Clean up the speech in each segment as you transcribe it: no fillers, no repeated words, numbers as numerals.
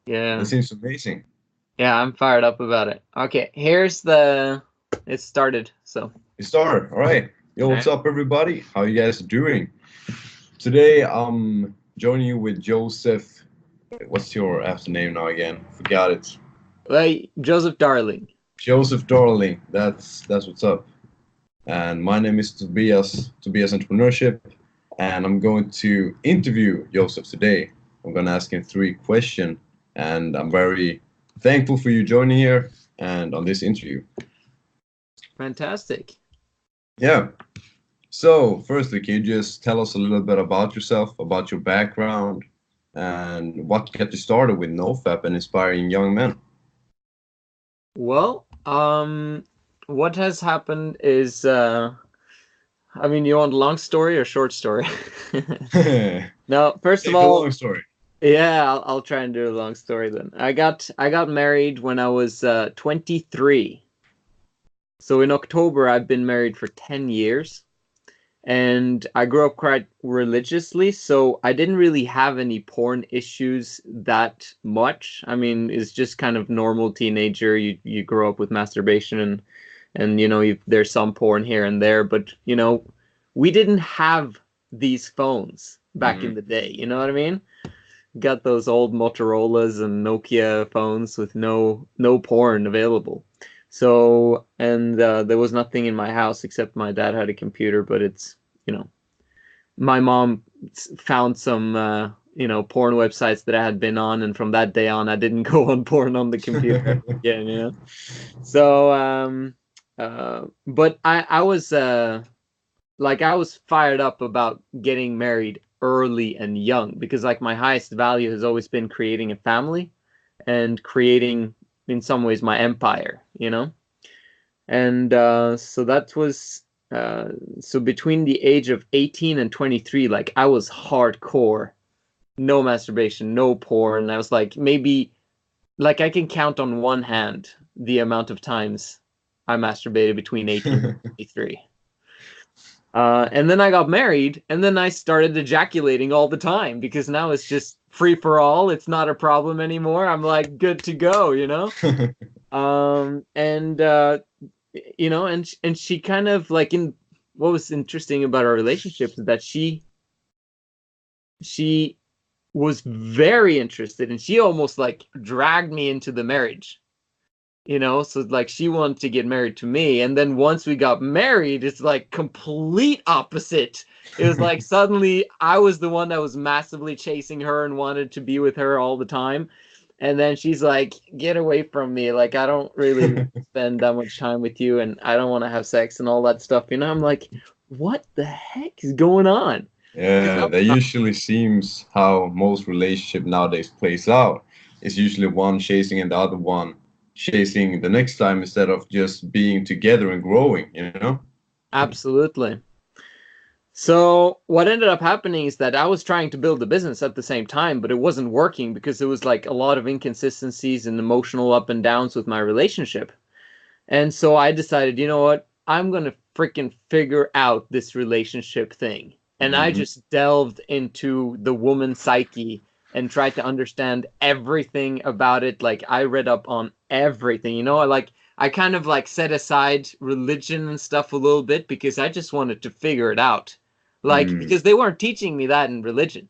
Yeah. That seems amazing. Yeah, I'm fired up about it. Okay, here's the it started. So, You start. All right. Yo, all what's right. up, everybody? How you guys doing? Today, I'm joining you with Joseph. What's your after name now again? Forgot it. Well, Joseph Darling. Joseph Darling. That's what's up. And my name is Tobias Entrepreneurship, and I'm going to interview Joseph today. I'm going to ask him three questions, and I'm very thankful for you joining here and on this interview. Fantastic. Yeah. So, firstly, can you just tell us a little bit about yourself, about your background, and what got you started with NoFap and inspiring young men? Well, what has happened is I mean, you want a long story or short story? Take No, first of the long all, story. yeah, I'll try and do a long story then. I got married when I was 23. So in October I've been married for 10 years. And I grew up quite religiously, so I didn't really have any porn issues that much. I mean, it's just kind of normal teenager. You grow up with masturbation and there's some porn here and there, but we didn't have these phones back in Hmm. the day. You know what I mean? Got those old Motorola's and Nokia phones with no porn available. So, and there was nothing in my house except my dad had a computer, but it's, you know, my mom found some, porn websites that I had been on, and from that day on, I didn't go on porn on the computer ever again, So, but I was, like, I was fired up about getting married early and young because, like, my highest value has always been creating a family and creating, in some ways, my empire. And so that was so between the age of 18 and 23, like I was hardcore, no masturbation, no porn. I was like maybe like I can count on one hand the amount of times I masturbated between 18 and 23. And then I got married, and then I started ejaculating all the time because now it's just free for all. It's not a problem anymore. I'm like good to go. And and she kind of like in what was interesting about our relationship is that she was very interested, and she almost like dragged me into the marriage. So like she wanted to get married to me, and then once we got married, it's like complete opposite. It was like suddenly I was the one that was massively chasing her and wanted to be with her all the time. And then she's like, get away from me. Like, I don't really want to spend that much time with you, and I don't want to have sex and all that stuff. I'm like, what the heck is going on? Because Yeah, that usually seems how most relationship nowadays plays out. It's usually one chasing and the other one chasing the next time instead of just being together and growing, you know? absolutely. So what ended up happening is that I was trying to build a business at the same time, but it wasn't working because there was like a lot of inconsistencies and emotional up and downs with my relationship. And so I decided, you know what? I'm going to freaking figure out this relationship thing. And I Hmm. just delved into the woman's psyche and tried to understand everything about it. Like I read up on everything. I kind of like set aside religion and stuff a little bit because I just wanted to figure it out. Like Mm. because they weren't teaching me that in religion.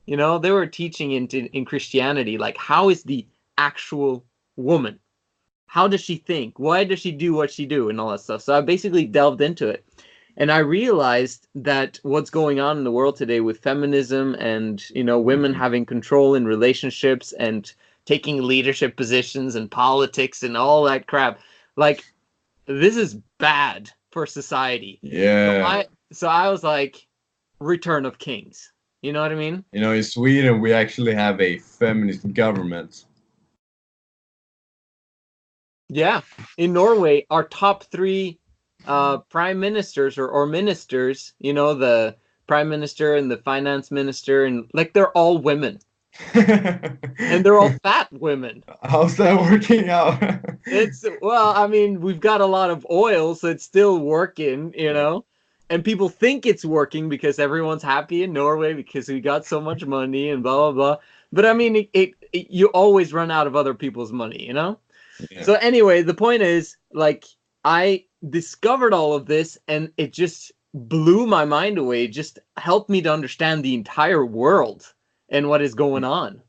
They were teaching in Christianity like how is the actual woman, how does she think? Why does she do what she do and all that stuff? So I basically delved into it. And I realized that what's going on in the world today with feminism and, women Mhm. having control in relationships and taking leadership positions and politics and all that crap, like this is bad for society. So Yeah. I was like, Return of Kings. You know what I mean? You know, in Sweden, we actually have a feminist government. Yeah. In Norway, our top three prime ministers or ministers, the prime minister and the finance minister, and like they're all women. And they're all fat women. How's that working out? Well, I mean, we've got a lot of oil, so it's still working. And people think it's working because everyone's happy in Norway because we got so much money and blah blah blah. But I mean, you always run out of other people's money, you know? Yeah. So anyway, the point is, like, I discovered all of this and it just blew my mind away. It just helped me to understand the entire world and what is going on.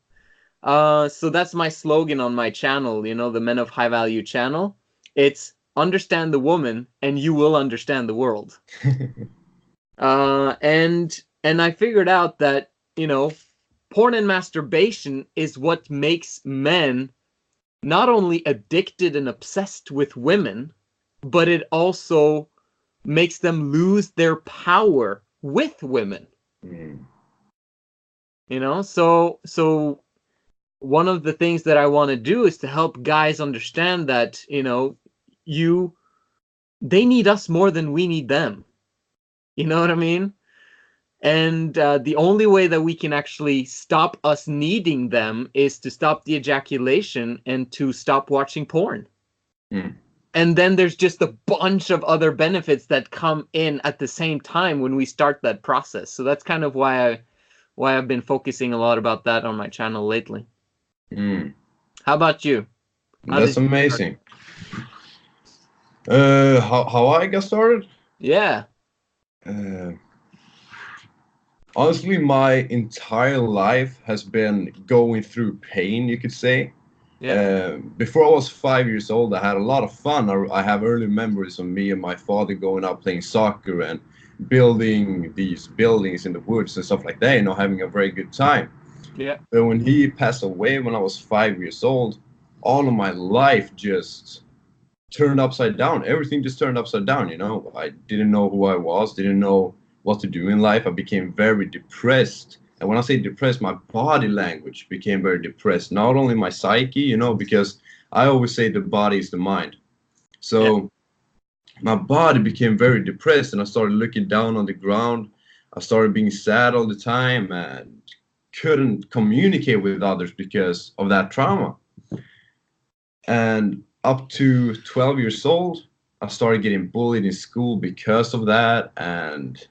So that's my slogan on my channel, you know, the Men of High Value channel. It's understand the woman and you will understand the world. And I figured out that, you know, porn and masturbation is what makes men not only addicted and obsessed with women, but it also makes them lose their power with women. Mm. You know, so one of the things that I want to do is to help guys understand that, you know, they need us more than we need them. You know what I mean? And the only way that we can actually stop us needing them is to stop the ejaculation and to stop watching porn. Mm. And then there's just a bunch of other benefits that come in at the same time when we start that process. So that's kind of why I've been focusing a lot about that on my channel lately. Mm. How about you? That's amazing. How I got started? Yeah. Honestly, my entire life has been going through pain, you could say. Yeah. Before I was 5 years old, I had a lot of fun. I have early memories of me and my father going out playing soccer and building these buildings in the woods and stuff like that, you know, having a very good time. Yeah. But when he passed away when I was 5 years old, all of my life just turned upside down. Everything just turned upside down, you know. I didn't know who I was, didn't know what to do in life. I became very depressed. And when I say depressed, my body language became very depressed. Not only my psyche, you know, because I always say the body is the mind. So my body became very depressed and I started looking down on the ground. I started being sad all the time and couldn't communicate with others because of that trauma. And up to 12 years old, I started getting bullied in school because of that. And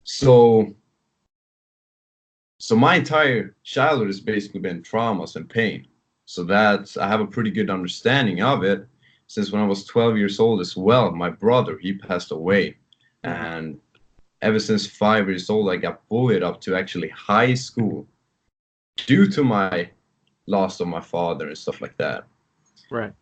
so my entire childhood has basically been traumas and pain. So that's, I have a pretty good understanding of it. Since when I was 12 years old as well, my brother, he passed away. And ever since 5 years old, I got bullied up to actually high school due to my loss of my father and stuff like that. Right.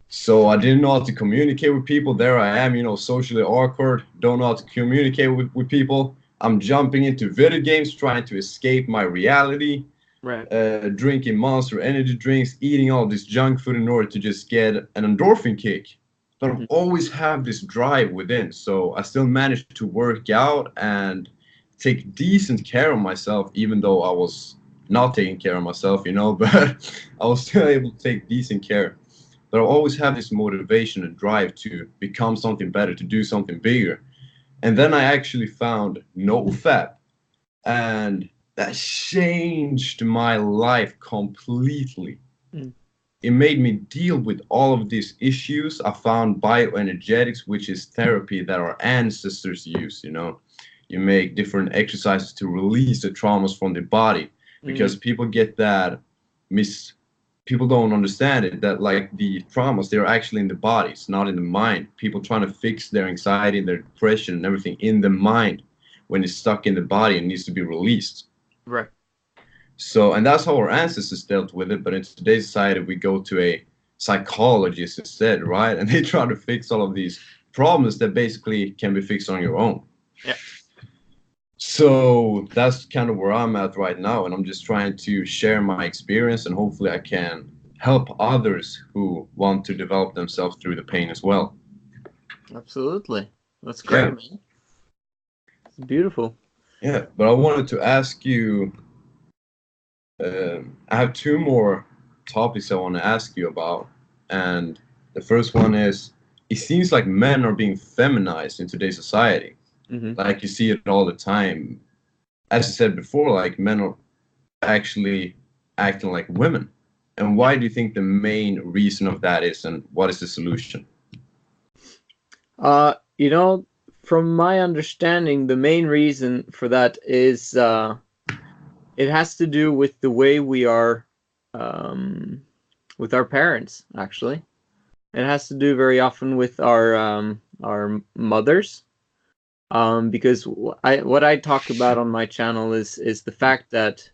So I didn't know how to communicate with people. There I am, you know, socially awkward, don't know how to communicate with people. I'm jumping into video games, trying to escape my reality, Right. drinking Monster energy drinks, eating all this junk food in order to just get an endorphin kick. But I always have this drive within, so I still managed to work out and take decent care of myself, even though I was not taking care of myself, you know, but I was still able to take decent care. But I always have this motivation and drive to become something better, to do something bigger. And then I actually found NoFap, and that changed my life completely. It made me deal with all of these issues. I found bioenergetics, which is therapy that our ancestors used, you know. You make different exercises to release the traumas from the body, because people get that people don't understand it, that like the traumas, they're actually in the body, it's not in the mind. People trying to fix their anxiety and their depression and everything in the mind when it's stuck in the body and needs to be released. Right. So, and that's how our ancestors dealt with it. But in today's society, we go to a psychologist instead, right? And they try to fix all of these problems that basically can be fixed on your own. Yeah. So that's kind of where I'm at right now, and I'm just trying to share my experience, and hopefully I can help others who want to develop themselves through the pain as well. Absolutely. That's great, man. It's beautiful. Yeah, but I wanted to ask you, I have two more topics I want to ask you about, and the first one is, it seems like men are being feminized in today's society. Like you see it all the time. As I said before, like men are actually acting like women. And why do you think the main reason of that is, and what is the solution? You know, from my understanding, the main reason for that is It has to do with the way we are with our parents, actually. It has to do very often with our mothers. Because what I talk about on my channel is the fact that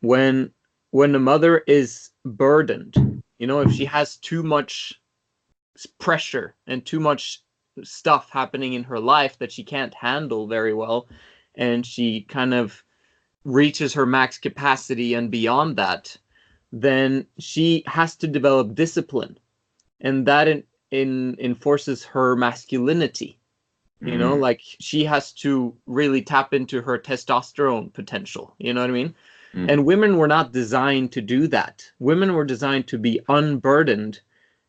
when a mother is burdened, if she has too much pressure and too much stuff happening in her life that she can't handle very well, and she kind of reaches her max capacity and beyond that, then she has to develop discipline, and that enforces her masculinity. Like she has to really tap into her testosterone potential. You know what I mean? And women were not designed to do that. Women were designed to be unburdened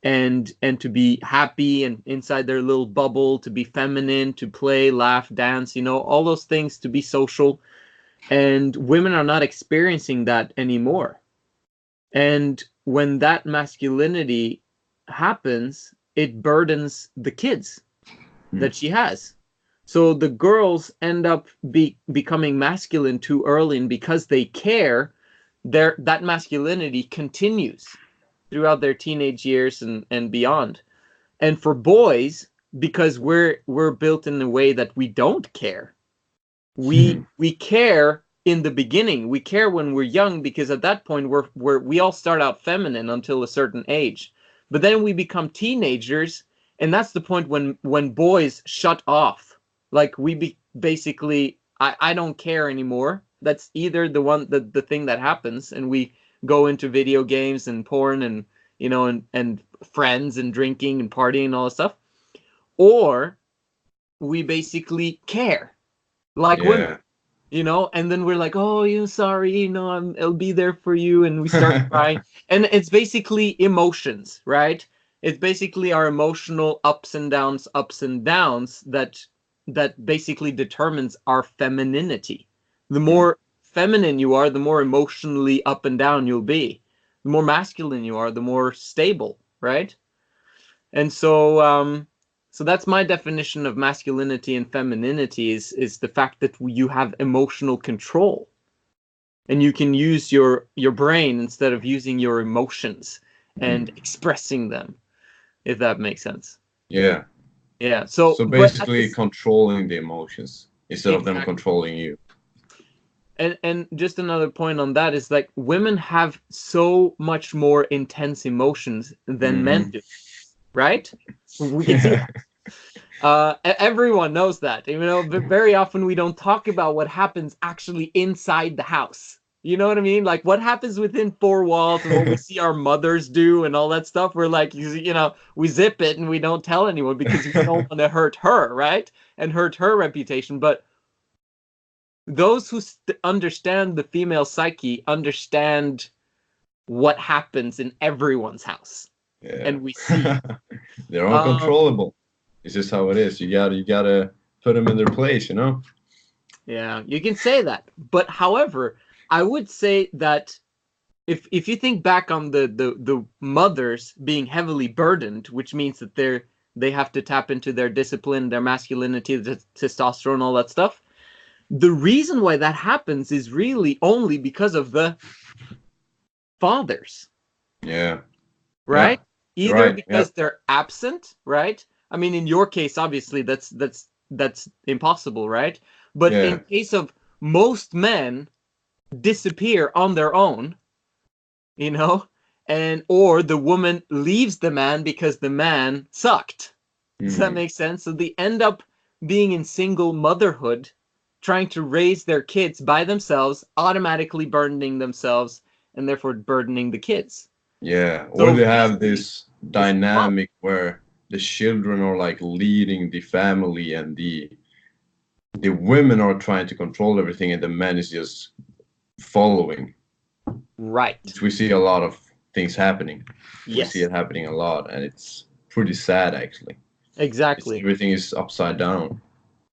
and to be happy and inside their little bubble, to be feminine, to play, laugh, dance, all those things, to be social. And women are not experiencing that anymore. And when that masculinity happens, it burdens the kids that she has. So the girls end up becoming masculine too early, and because they care, that masculinity continues throughout their teenage years and beyond. And for boys, because we're built in a way that we don't care. We care in the beginning. We care when we're young, because at that point we all start out feminine until a certain age. But then we become teenagers, and that's the point when boys shut off. Like basically, I don't care anymore. That's either the thing that happens, and we go into video games and porn and and friends and drinking and partying and all that stuff, or we basically care like women. And then we're like, oh, sorry, I'll be there for you, and we start crying. And it's basically emotions, right? It's basically our emotional ups and downs that basically determines our femininity. The more feminine you are, the more emotionally up and down you'll be. The more masculine you are, the more stable, right? And so that's my definition of masculinity and femininity is the fact that you have emotional control, and you can use your brain instead of using your emotions and expressing them, if that makes sense. Yeah. Yeah. So basically controlling the emotions instead of them controlling you. And just another point on that is, like, women have so much more intense emotions than men do, right? We can see that. Everyone knows that. Very often we don't talk about what happens actually inside the house. You know what I mean? Like, what happens within four walls and what we see our mothers do and all that stuff. We're like, we zip it and we don't tell anyone because we don't want to hurt her, right? And hurt her reputation. But those who understand the female psyche understand what happens in everyone's house. Yeah. And we see. They're uncontrollable. It's just how it is. You gotta put them in their place, Yeah, you can say that. But however, I would say that if you think back on the mothers being heavily burdened, which means that they have to tap into their discipline, their masculinity, the testosterone, all that stuff. The reason why that happens is really only because of the fathers. Yeah. Right? Yeah. Either because they're absent, right? I mean, in your case, obviously, that's impossible, right? But in case of most men disappear on their own, or the woman leaves the man because the man sucked. Does that make sense? So they end up being in single motherhood, trying to raise their kids by themselves, automatically burdening themselves, and therefore burdening the kids. Yeah, or they have this dynamic where the children are like leading the family and the women are trying to control everything and the man is just following. Right. We see a lot of things happening. Yes. We see it happening a lot, and it's pretty sad, actually. Exactly. Everything is upside down.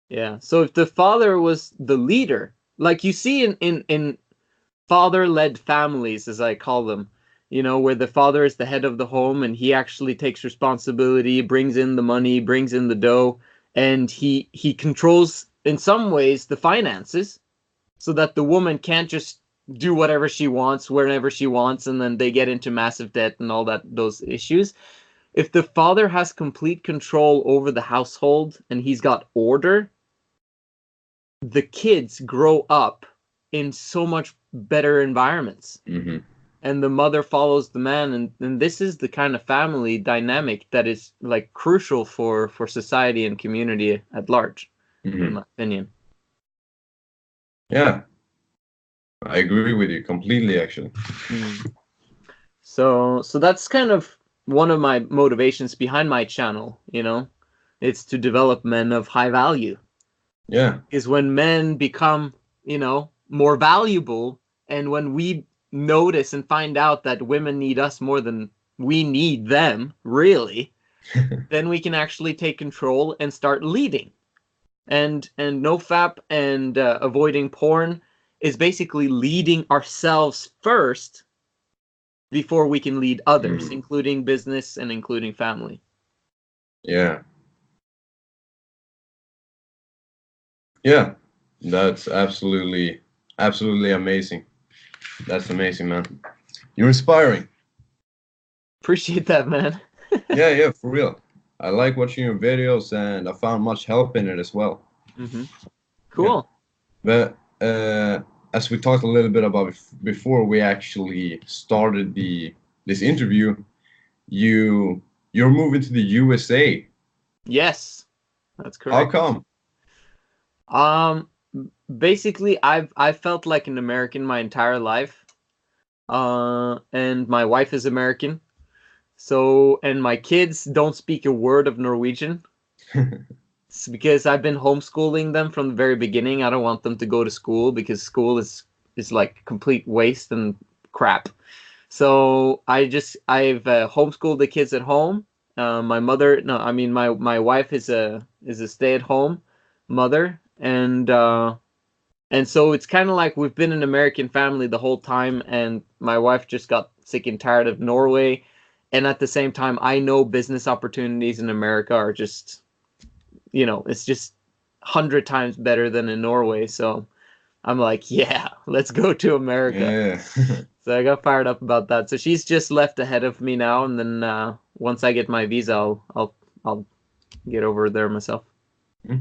Yeah. So if the father was the leader, like you see in father-led families, as I call them, where the father is the head of the home and he actually takes responsibility, brings in the money, brings in the dough, and he controls, in some ways, the finances. so that the woman can't just do whatever she wants, whenever she wants, and then they get into massive debt and all that, those issues. If the father has complete control over the household and he's got order, the kids grow up in so much better environments. Mm-hmm. And the mother follows the man, and this is the kind of family dynamic that is like crucial for society and community at large, in my opinion. Yeah, I agree with you completely, actually. So that's kind of one of my motivations behind my channel, you know. It's to develop men of high value. Yeah. Is when men become, you know, more valuable, and when we notice and find out that women need us more than we need them, really, then we can actually take control and start leading. And NoFap and avoiding porn is basically leading ourselves first before we can lead others, including business and including family. Yeah. Yeah, that's absolutely amazing. That's amazing, man. You're inspiring. Appreciate that, man. Yeah, for real. I like watching your videos, and I found much help in it as well. Cool. Yeah. But as we talked a little bit about before we actually started this interview, you're moving to the USA. Yes, that's correct. How come? Basically, I've felt like an American my entire life, and my wife is American. So, and my kids don't speak a word of Norwegian. It's because I've been homeschooling them from the very beginning. I don't want them to go to school because school is like complete waste and crap. So I've homeschooled the kids at home. My wife is a stay-at-home mother, and so it's kind of like we've been an American family the whole time, and my wife just got sick and tired of Norway. And at the same time, I know business opportunities in America are just, you know, it's just 100 times better than in Norway. So I'm like, yeah, let's go to America. Yeah. So I got fired up about that. So she's just left ahead of me now, and then once I get my visa, I'll get over there myself. So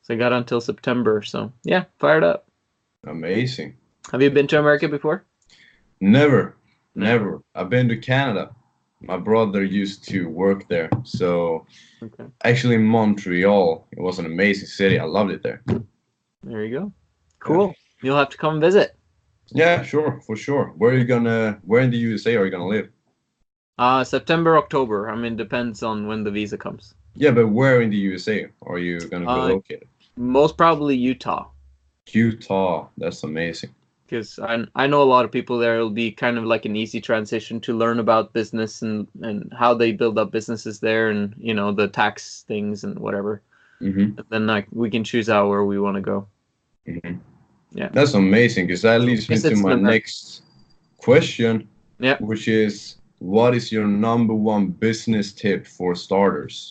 I got until September. So yeah, fired up. Amazing. Have you been to America before? Never. I've been to Canada. My brother used to work there. So actually Montreal, it was an amazing city. I loved it there. There you go. Cool. Yeah. You'll have to come visit. Yeah, sure, for sure. Where in the USA are you gonna live? September, October. I mean, depends on when the visa comes. Yeah, but where in the USA are you gonna be located? Most probably Utah. Utah, that's amazing. Because I know a lot of people there. It'll be kind of like an easy transition to learn about business and how they build up businesses there, and you know, the tax things and whatever. And then we can choose out where we want to go. Yeah, that's amazing, because that leads me to my next question. Yeah, which is, what is your #1 business tip for starters?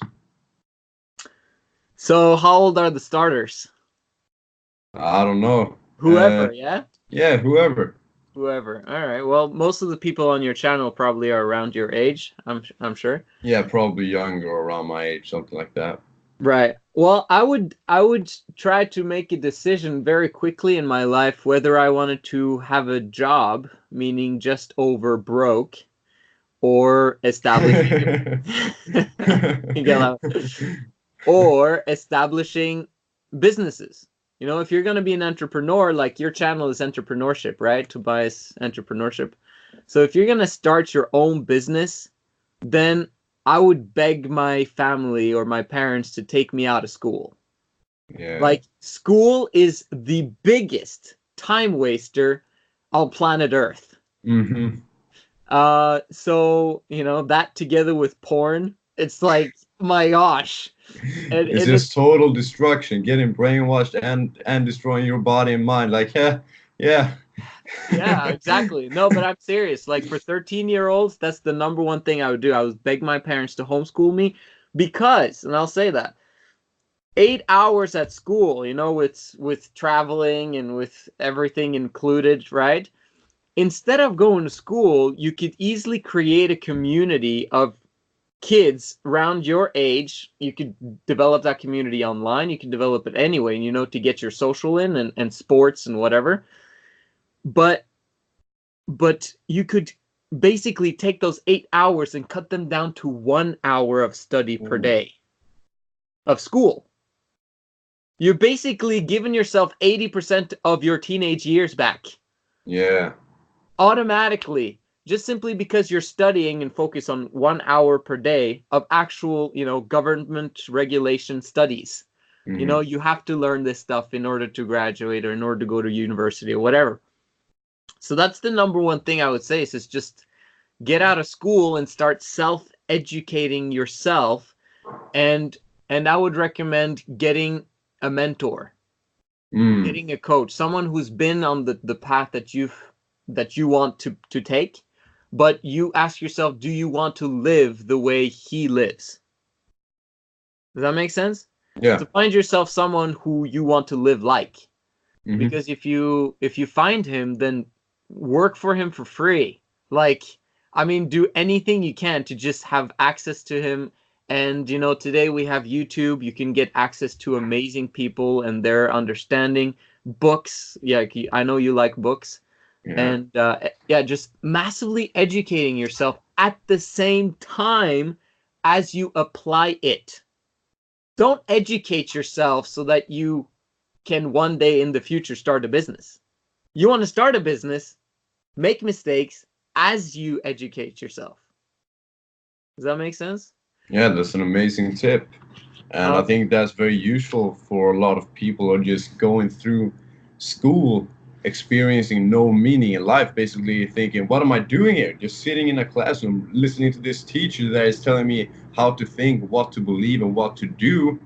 So how old are the starters? I don't know. Whoever, yeah? Yeah, whoever. Whoever. All right. Well, most of the people on your channel probably are around your age, I'm sure. Yeah, probably younger, around my age, something like that. Right. Well, I would try to make a decision very quickly in my life whether I wanted to have a job, meaning just over broke, or establishing or establishing businesses. You know, if you're going to be an entrepreneur, like your channel is entrepreneurship, right? Tobias Entrepreneurship. So if you're going to start your own business, then I would beg my family or my parents to take me out of school. Yeah. Like, school is the biggest time waster on planet Earth. So, you know, that together with porn, it's like, my gosh. It's just total destruction, getting brainwashed and destroying your body and mind. Like, yeah, exactly. No, but I'm serious. Like, for 13-year-olds, that's the #1 thing I would do. I would beg my parents to homeschool me because, and I'll say that, 8 hours at school, you know, with traveling and with everything included, right? Instead of going to school, you could easily create a community of kids around your age. You could develop that community online. You can develop it anyway, you know, to get your social in and sports and whatever. But you could basically take those 8 hours and cut them down to 1 hour of study per Mm. day of school. You're basically giving yourself 80% of your teenage years back Yeah. automatically, just simply because you're studying and focus on 1 hour per day of actual, you know, government regulation studies. You know, Hmm. you have to learn this stuff in order to graduate or in order to go to university or whatever. So that's the number one thing I would say is just get out of school and start self-educating yourself. and and I would recommend getting a mentor, Mm. getting a coach, someone who's been on the path that you want to take, but you ask yourself, do you want to live the way he lives? Does that make sense? Yeah. So find yourself someone who you want to live like, Hmm. because if you find him, then work for him for free. Like, I mean, do anything you can to just have access to him. And you know, today we have YouTube. You can get access to amazing people and their understanding. Books, yeah, I know you like books. Yeah. And yeah, just massively educating yourself at the same time as you apply it. Don't educate yourself so that you can one day in the future start a business. You want to start a business, make mistakes as you educate yourself. Does that make sense? Yeah, that's an amazing tip. And I Okay. think that's very useful for a lot of people who are just going through school, experiencing no meaning in life, basically thinking, what am I doing here? Just sitting in a classroom, listening to this teacher that is telling me how to think, what to believe, and what to do,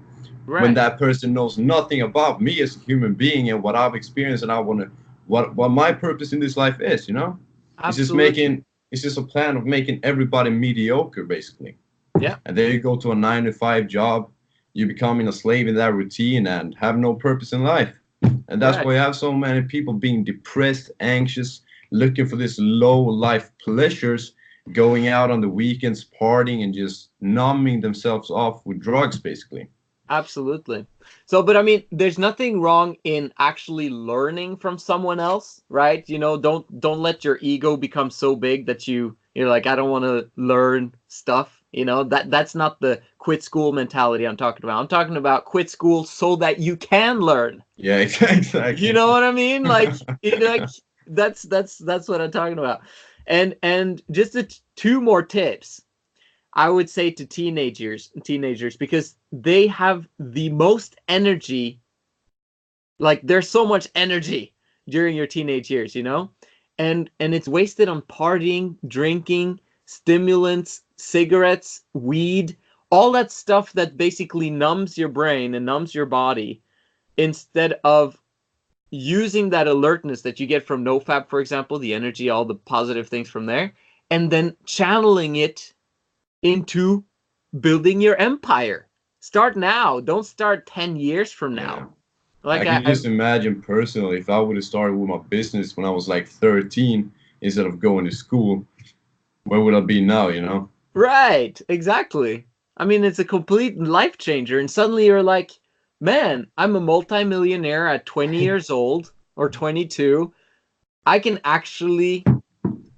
when Right. that person knows nothing about me as a human being and what I've experienced and I want to, what my purpose in this life is, you know? It's just Absolutely. making, it's just a plan of making everybody mediocre, basically. Yeah. And then you go to a 9 to 5 job, you becoming a slave in that routine and have no purpose in life. And that's Right. why you have so many people being depressed, anxious, looking for this low life pleasures, going out on the weekends, partying, and just numbing themselves off with drugs, basically. Absolutely. So, but I mean, there's nothing wrong in actually learning from someone else, right? You know, don't let your ego become so big that you're like, I don't want to learn stuff. You know, that's not the quit school mentality I'm talking about. I'm talking about quit school so that you can learn. Yeah, You exactly. know what I mean? Like that's what I'm talking about. And just two more tips I would say to teenagers, because they have the most energy. Like, there's so much energy during your teenage years, you know? And it's wasted on partying, drinking, stimulants, cigarettes, weed, all that stuff that basically numbs your brain and numbs your body, instead of using that alertness that you get from NoFap, for example, the energy, all the positive things from there, and then channeling it into building your empire. Start now. Don't start 10 years from Yeah. now. Like I can I just imagine personally if I would have started with my business when I was like 13 instead of going to school, where would I be now, you know? right, exactly. I mean, it's a complete life changer. And suddenly you're like, man, I'm a multimillionaire at 20 years old or 22. I can actually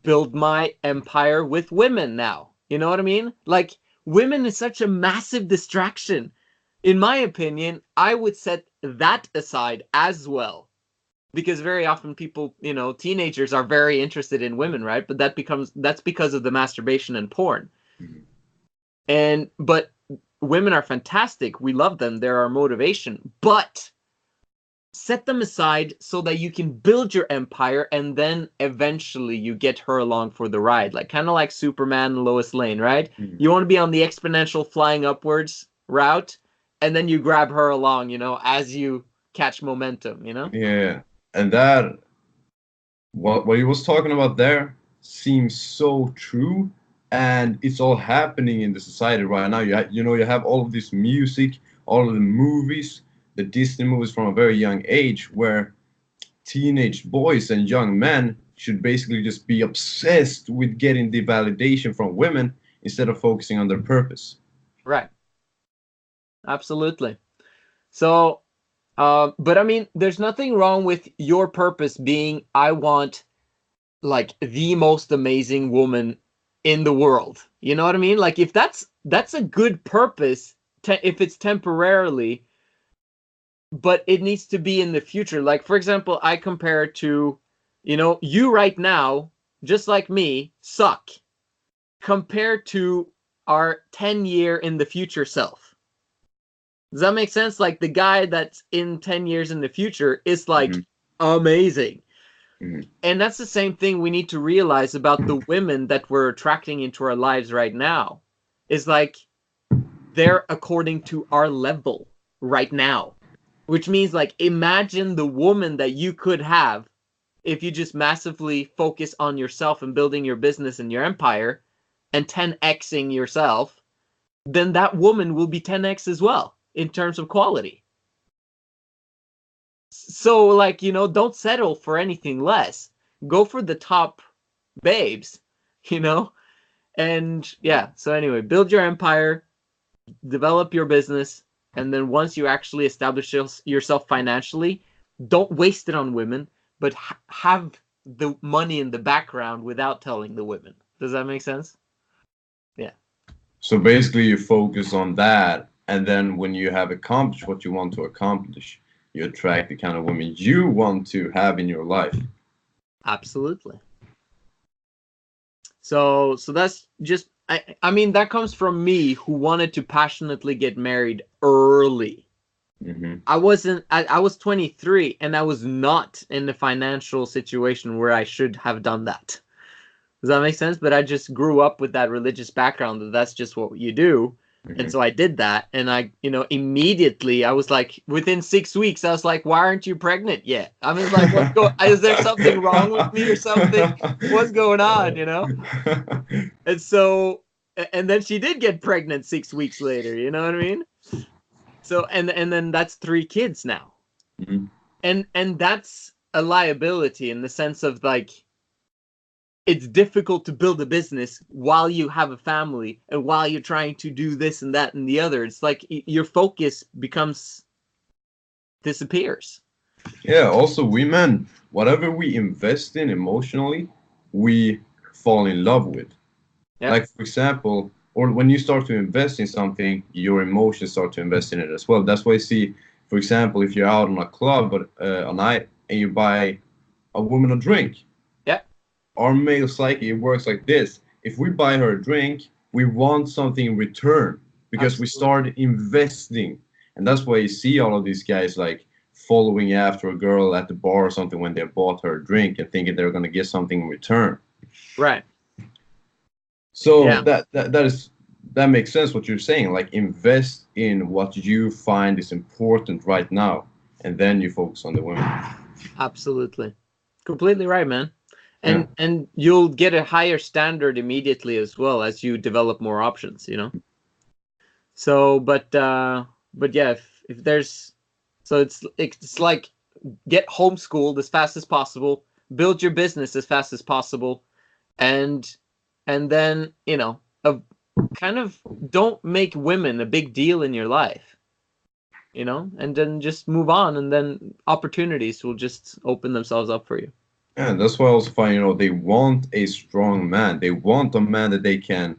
build my empire with women now. You know what I mean? Like, women is such a massive distraction. In my opinion, I would set that aside as well. Because very often people, you know, teenagers are very interested in women, right? But that's because of the masturbation and porn. Mhm. But women are fantastic. We love them. They're our motivation. But set them aside so that you can build your empire, and then eventually you get her along for the ride, like kind of like Superman and Lois Lane, right? Mhm. You want to be on the exponential flying upwards route, and then you grab her along, you know, as you catch momentum, you know. Yeah. And that, what he was talking about there seems so true, and it's all happening in the society right now. You know, you have all of this music, all of the movies, the Disney movies from a very young age, where teenage boys and young men should basically just be obsessed with getting the validation from women instead of focusing on their purpose. Right. Absolutely. So, but I mean, there's nothing wrong with your purpose being, I want like the most amazing woman in the world. You know what I mean? Like if that's a good purpose, if it's temporarily, but it needs to be in the future. Like for example, I compare it to, you know, you right now, just like me, suck compared to our 10-year in the future self. Does that make sense? Like the guy that's in 10 years in the future is like amazing. And that's the same thing we need to realize about the women that we're attracting into our lives right now. Is like they're according to our level right now. Which means like imagine the woman that you could have if you just massively focus on yourself and building your business and your empire and 10xing yourself, then that woman will be 10x as well in terms of quality. So like, you know, don't settle for anything less. Go for the top babes, you know? And yeah, so anyway, build your empire, develop your business, and then once you actually establish yourself financially, don't waste it on women, but have the money in the background without telling the women. Does that make sense? Yeah. So basically you focus on that, and then when you have accomplished what you want to accomplish, you attract the kind of women you want to have in your life. Absolutely. So that's just, I mean, that comes from me who wanted to passionately get married early. I was 23 and I was not in the financial situation where I should have done that. Does that make sense? But I just grew up with that religious background that that's just what you do. And so I did that, and I, you know, immediately I was like, within 6 weeks, I was like, why aren't you pregnant yet? I was like, is there something wrong with me or something? What's going on, you know? And so, and then she did get pregnant 6 weeks later, you know what I mean? So, and then that's 3 kids now. And that's a liability in the sense of like, it's difficult to build a business while you have a family and while you're trying to do this and that and the other. It's like your focus disappears. Yeah, also women, whatever we invest in emotionally, we fall in love with. Yep. Like for example, or when you start to invest in something, your emotions start to invest in it as well. That's why you see, for example, if you're out on a club a night and you buy a woman a drink, our male psyche works like this. If we buy her a drink, we want something in return because we start investing. And that's why you see all of these guys like following after a girl at the bar or something when they bought her a drink and thinking they're going to get something in return. Right. So that makes sense what you're saying. Like invest in what you find is important right now, and then you focus on the women. Absolutely. Completely right, man. And you'll get a higher standard immediately as well as you develop more options, you know. So, but yeah, if there's, so it's like get homeschooled as fast as possible, build your business as fast as possible, and then, you know, kind of don't make women a big deal in your life, you know, and then just move on, and then opportunities will just open themselves up for you. Yeah, that's why I also find, you know, they want a strong man. They want a man that they can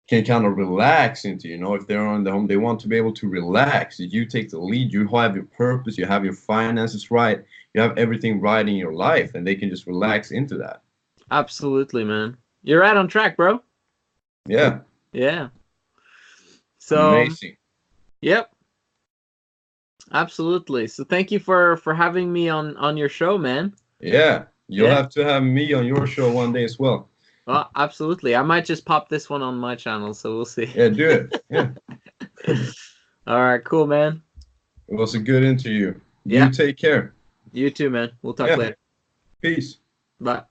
kind of relax into, you know. If they're on the home, they want to be able to relax. You take the lead, you have your purpose, you have your finances right, you have everything right in your life, and they can just relax into that. Absolutely, man. You're right on track, bro. Yeah. Yeah. So amazing. Yep. Absolutely. So thank you for having me on your show, man. Yeah, you'll have to have me on your show one day as well. Well, absolutely. I might just pop this one on my channel, so we'll see. Yeah, do it. Yeah. All right, cool, man. It was a good interview. Yeah. You take care. You too, man. We'll talk later. Peace. Bye.